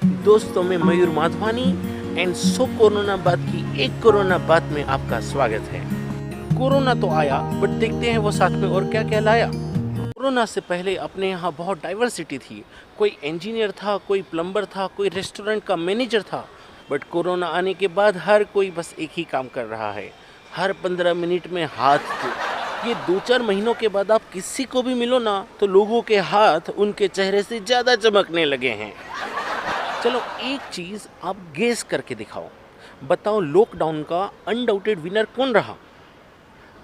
दोस्तों, मैं मयूर Madhvani and so corona बाद की एक कोरोना बात में आपका स्वागत है। कोरोना तो आया, बट देखते हैं वो साथ में और क्या क्या लाया। कोरोना से पहले अपने यहाँ बहुत डाइवर्सिटी थी। कोई इंजीनियर था, कोई प्लम्बर था, कोई रेस्टोरेंट का मैनेजर था। बट कोरोना आने के बाद हर कोई बस एक ही काम कर रहा है, हर 15 मिनट में हाथ धो। ये 2-4 महीनों के बाद आप किसी को भी मिलो ना, तो लोगों के हाथ उनके चेहरे से ज़्यादा चमकने लगे हैं। चलो एक चीज़ आप गेस करके दिखाओ, बताओ लॉकडाउन का अनडाउटेड विनर कौन रहा?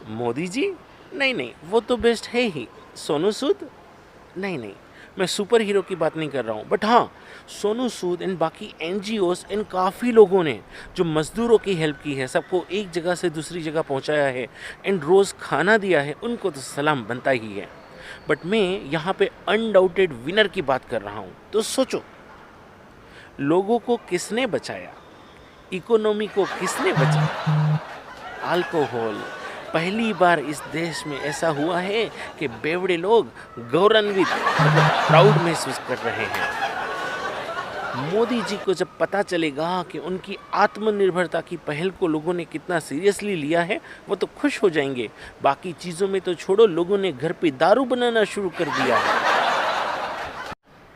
मोदी जी? नहीं नहीं, वो तो बेस्ट है ही। सोनू सूद? नहीं नहीं, मैं सुपर हीरो की बात नहीं कर रहा हूँ। बट हाँ, सोनू सूद एंड बाकी एनजीओस इन काफ़ी लोगों ने जो मज़दूरों की हेल्प की है, सबको एक जगह से दूसरी जगह पहुँचाया है एंड रोज़ खाना दिया है, उनको तो सलाम बनता ही है। बट मैं यहाँ पे अनडाउटेड विनर की बात कर रहा हूँ। तो सोचो, लोगों को किसने बचाया? इकोनॉमी को किसने बचाया? अल्कोहल। पहली बार इस देश में ऐसा हुआ है कि बेवड़े लोग गौरवान्वित मतलब प्राउड महसूस कर रहे हैं। मोदी जी को जब पता चलेगा कि उनकी आत्मनिर्भरता की पहल को लोगों ने कितना सीरियसली लिया है, वो तो खुश हो जाएंगे। बाकी चीज़ों में तो छोड़ो, लोगों ने घर पे दारू बनाना शुरू कर दिया है।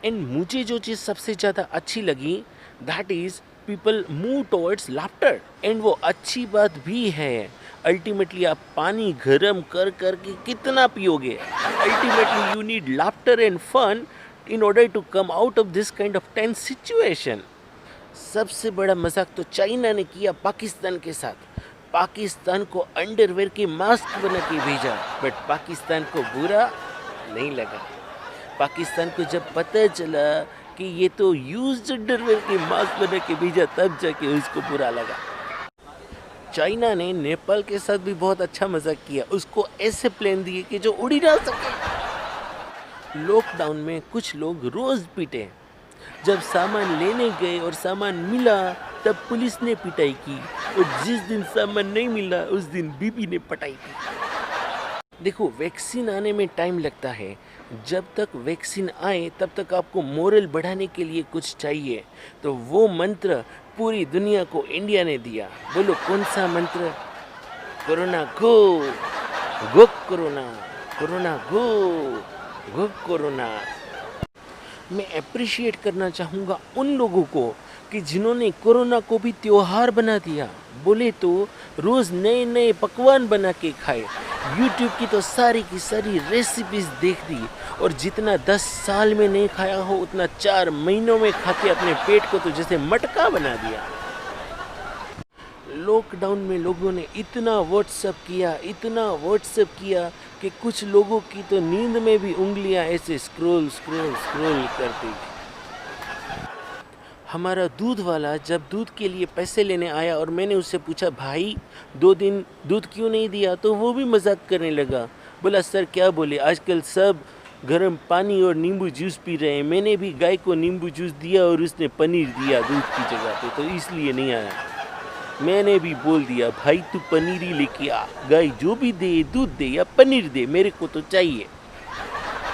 एंड मुझे जो चीज़ सबसे ज़्यादा अच्छी लगी, that is people move towards laughter. And वो अच्छी बात भी है। अल्टीमेटली आप पानी गर्म कर कर के कितना पियोगे? Ultimately you need laughter and fun in order to come out of this kind of tense situation. सबसे बड़ा मजाक तो चाइना ने किया पाकिस्तान के साथ। पाकिस्तान को अंडरवेयर के मास्क बना के भेजा, बट पाकिस्तान को बुरा नहीं लगा। पाकिस्तान को जब पता चला कि ये तो यूज्ड अंडरवेयर के मास्क बना के भेजा, तब जाके उसको बुरा लगा। चाइना ने नेपाल के साथ भी बहुत अच्छा मजाक किया, उसको ऐसे प्लेन दिए कि जो उड़ ही ना सके। लॉकडाउन में कुछ लोग रोज पीटे। जब सामान लेने गए और सामान मिला, तब पुलिस ने पिटाई की, और जिस दिन सामान नहीं मिला उस दिन बीबी ने पटाई की। देखो, वैक्सीन आने में टाइम लगता है। जब तक वैक्सीन आए तब तक आपको मोरल बढ़ाने के लिए कुछ चाहिए। तो वो मंत्र पूरी दुनिया को इंडिया ने दिया। बोलो कौन सा मंत्र? कोरोना गो, गो कोरोना, कोरोना गो, गो कोरोना। मैं अप्रिशिएट करना चाहूँगा उन लोगों को कि जिन्होंने कोरोना को भी त्योहार बना दिया। बोले तो रोज़ नए नए पकवान बना के खाए। यूट्यूब की तो सारी की सारी रेसिपीज़ देख दी, और जितना 10 साल में नहीं खाया हो उतना 4 महीनों में खा के अपने पेट को तो जैसे मटका बना दिया। लॉकडाउन में लोगों ने इतना व्हाट्सएप किया कि कुछ लोगों की तो नींद में भी उंगलियां ऐसे स्क्रॉल स्क्रॉल स्क्रॉल करती। हमारा दूध वाला जब दूध के लिए पैसे लेने आया और मैंने उससे पूछा, भाई 2 दिन दूध क्यों नहीं दिया, तो वो भी मजाक करने लगा। बोला, सर क्या बोले, आजकल सब गर्म पानी और नींबू जूस पी रहे हैं। मैंने भी गाय को नींबू जूस दिया और उसने पनीर दिया दूध की जगह पे, तो इसलिए नहीं आया। मैंने भी बोल दिया, भाई तू पनीर ही लेके आ, गाय जो भी दे, दूध दे या पनीर दे, मेरे को तो चाहिए।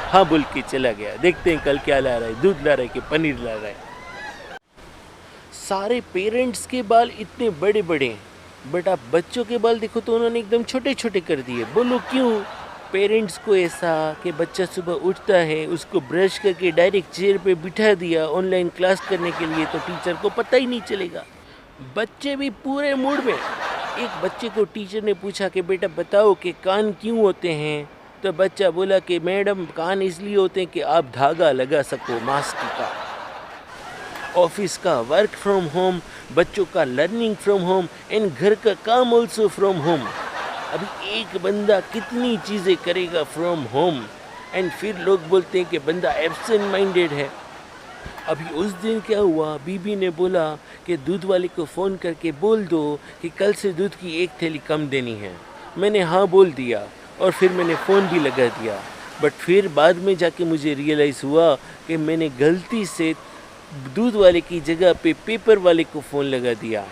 हाँ बोल के चला गया। देखते हैं कल क्या ला रहा है, दूध ला रहा है कि पनीर ला रहा है। सारे पेरेंट्स के बाल इतने बड़े बड़े, बट आप बच्चों के बाल देखो तो उन्होंने एकदम छोटे छोटे कर दिए। बोलो क्यों? पेरेंट्स को ऐसा कि बच्चा सुबह उठता है, उसको ब्रश करके डायरेक्ट चेयर पे बिठा दिया ऑनलाइन क्लास करने के लिए, तो टीचर को पता ही नहीं चलेगा। बच्चे भी पूरे मूड में। एक बच्चे को टीचर ने पूछा कि बेटा बताओ कि कान क्यों होते हैं? तो बच्चा बोला कि मैडम कान इसलिए होते हैं कि आप धागा लगा सको मास्क का। ऑफिस का वर्क फ्रॉम होम, बच्चों का लर्निंग फ्रॉम होम, एंड घर का काम ऑल्सो फ्रॉम होम। अभी एक बंदा कितनी चीज़ें करेगा फ्रॉम होम, एंड फिर लोग बोलते हैं कि बंदा एब्सेंट माइंडेड है। अभी उस दिन क्या हुआ, बीबी ने बोला कि दूध वाले को फ़ोन करके बोल दो कि कल से दूध की 1 थैली कम देनी है। मैंने हाँ बोल दिया और फिर मैंने फ़ोन भी लगा दिया। बट फिर बाद में जाके मुझे रियलाइज़ हुआ कि मैंने गलती से दूध वाले की जगह पे पेपर वाले को फ़ोन लगा दिया।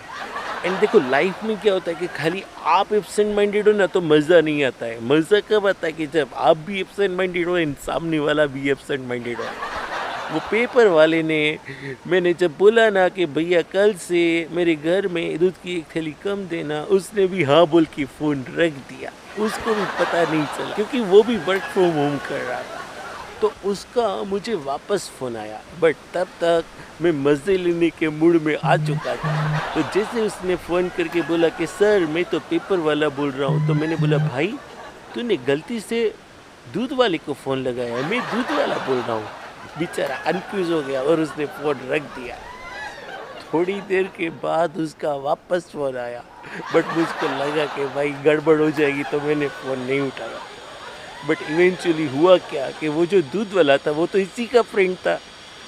एंड देखो, लाइफ में क्या होता है कि खाली आप एब्सेंट माइंडेड हो ना तो मज़ा नहीं आता है। मज़ा कब आता है कि जब आप भी एब्सेंट माइंडेड हो एंड सामने वाला भी एब्सेंट माइंडेड हो। वो पेपर वाले ने, मैंने जब बोला ना कि भैया कल से मेरे घर में दूध की एक थैली कम देना, उसने भी हाँ बोल के फ़ोन रख दिया। उसको भी पता नहीं चला क्योंकि वो भी वर्क फ्रॉम होम कर रहा था। तो उसका मुझे वापस फ़ोन आया, बट तब तक मैं मज़े लेने के मूड में आ चुका था। तो जैसे उसने फ़ोन करके बोला कि सर मैं तो पेपर वाला बोल रहा हूँ, तो मैंने बोला भाई तूने गलती से दूध वाले को फ़ोन लगाया है, मैं दूध वाला बोल रहा हूँ। बेचारा कन्फ्यूज़ हो गया और उसने फ़ोन रख दिया। थोड़ी देर के बाद उसका वापस फ़ोन आया, बट मुझको लगा कि भाई गड़बड़ हो जाएगी, तो मैंने फ़ोन नहीं उठाया। बट इवेंचुअली हुआ क्या कि वो जो दूध वाला था वो तो इसी का फ्रेंड था।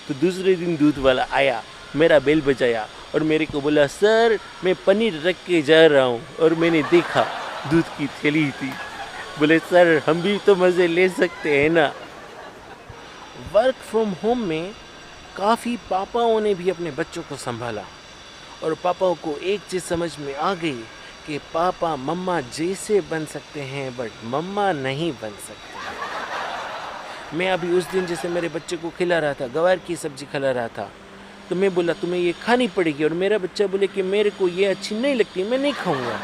तो दूसरे दिन दूध वाला आया, मेरा बेल बजाया और मेरे को बोला सर मैं पनीर रख के जा रहा हूँ, और मैंने देखा दूध की थैली थी। बोले सर हम भी तो मज़े ले सकते हैं ना। वर्क फ्रॉम होम में काफ़ी पापाओं ने भी अपने बच्चों को संभाला, और पापाओं को एक चीज़ समझ में आ गई कि पापा मम्मा जैसे बन सकते हैं बट मम्मा नहीं बन सकते। मैं अभी उस दिन जैसे मेरे बच्चे को खिला रहा था, गवार की सब्ज़ी खिला रहा था, तो मैं बोला तुम्हें ये खानी पड़ेगी, और मेरा बच्चा बोले कि मेरे को ये अच्छी नहीं लगती, मैं नहीं खाऊंगा।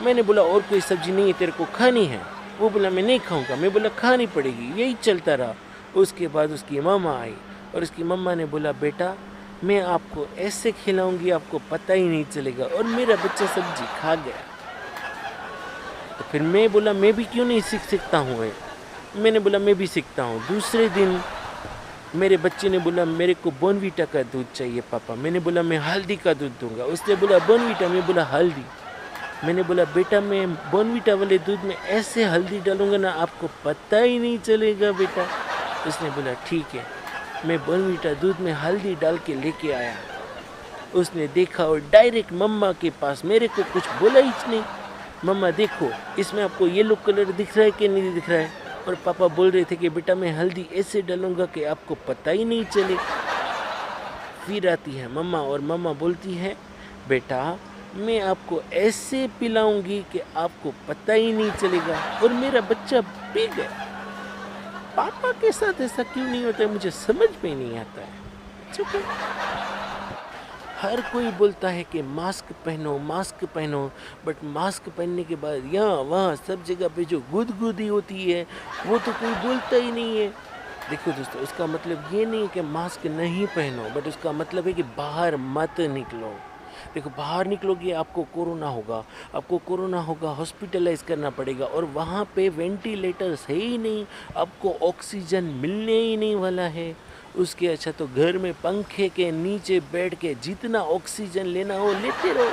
मैंने बोला और कोई सब्ज़ी नहीं है तेरे को खानी है? वो बोला मैं नहीं खाऊंगा। मैं बोला खानी पड़ेगी। यही चलता रहा। उसके बाद उसकी मम्मा आई और उसकी मम्मा ने बोला बेटा मैं आपको ऐसे खिलाऊंगी आपको पता ही नहीं चलेगा, और मेरा बच्चा सब्जी खा गया। तो फिर मैं बोला मैं भी क्यों नहीं सीख सकता हूँ। मैंने बोला मैं भी सीखता हूँ। दूसरे दिन मेरे बच्चे ने बोला मेरे को बोर्नवीटा का दूध चाहिए पापा। मैंने बोला मैं हल्दी का दूध दूंगा। उसने बोला बोर्नवीटा, मैं बोला हल्दी। मैंने बोला बेटा मैं बोर्नवीटा वाले दूध में ऐसे हल्दी डालूंगा ना आपको पता ही नहीं चलेगा बेटा। उसने बोला ठीक है। मैं बोर्नवीटा दूध में हल्दी डाल के लेके आया। उसने देखा और डायरेक्ट मम्मा के पास, मेरे को कुछ बोला ही नहीं। मम्मा देखो इसमें आपको येलो कलर दिख रहा है कि नहीं दिख रहा है? और पापा बोल रहे थे कि बेटा मैं हल्दी ऐसे डालूंगा कि आपको पता ही नहीं चले। फिर आती है मम्मा और मम्मा बोलती है बेटा मैं आपको ऐसे पिलाऊंगी कि आपको पता ही नहीं चलेगा, और मेरा बच्चा पी गया। पापा के साथ ऐसा क्यों नहीं होता है मुझे समझ में नहीं आता है। चुप। हर कोई बोलता है कि मास्क पहनो, बट मास्क पहनने के बाद यहाँ वहाँ सब जगह पे जो गुदगुदी होती है वो तो कोई बोलता ही नहीं है। देखो दोस्तों उसका मतलब ये नहीं है कि मास्क नहीं पहनो, बट उसका मतलब है कि बाहर मत निकलो। देखो बाहर निकलोगे आपको कोरोना होगा, हॉस्पिटलाइज करना पड़ेगा, और वहाँ पे वेंटिलेटर्स है ही नहीं, आपको ऑक्सीजन मिलने ही नहीं वाला है। उसके अच्छा तो घर में पंखे के नीचे बैठ के जितना ऑक्सीजन लेना हो लेते रहो,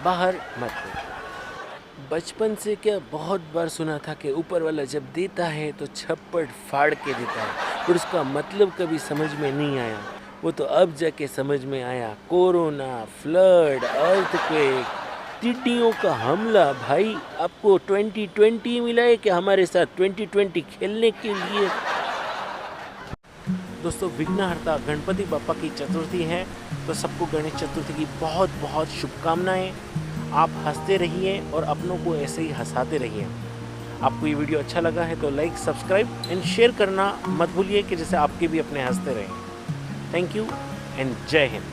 बाहर मत निकलो। बचपन से क्या बहुत बार सुना था कि ऊपर वाला जब देता है तो छप्पड़ फाड़ के देता है, पर उसका मतलब कभी समझ में नहीं आया। वो तो अब जाके समझ में आया। कोरोना, फ्लड, अर्थक्वेक, टिड्डियों का हमला, भाई आपको 2020 मिला है कि हमारे साथ 2020 खेलने के लिए। दोस्तों विघ्नहर्ता गणपति बापा की चतुर्थी है, तो सबको गणेश चतुर्थी की बहुत बहुत शुभकामनाएं। आप हंसते रहिए और अपनों को ऐसे ही हंसाते रहिए। आपको ये वीडियो अच्छा लगा है तो लाइक, सब्सक्राइब एंड शेयर करना मत भूलिए कि जैसे आपके भी अपने हंसते रहें। थैंक यू एंड जय हिंद।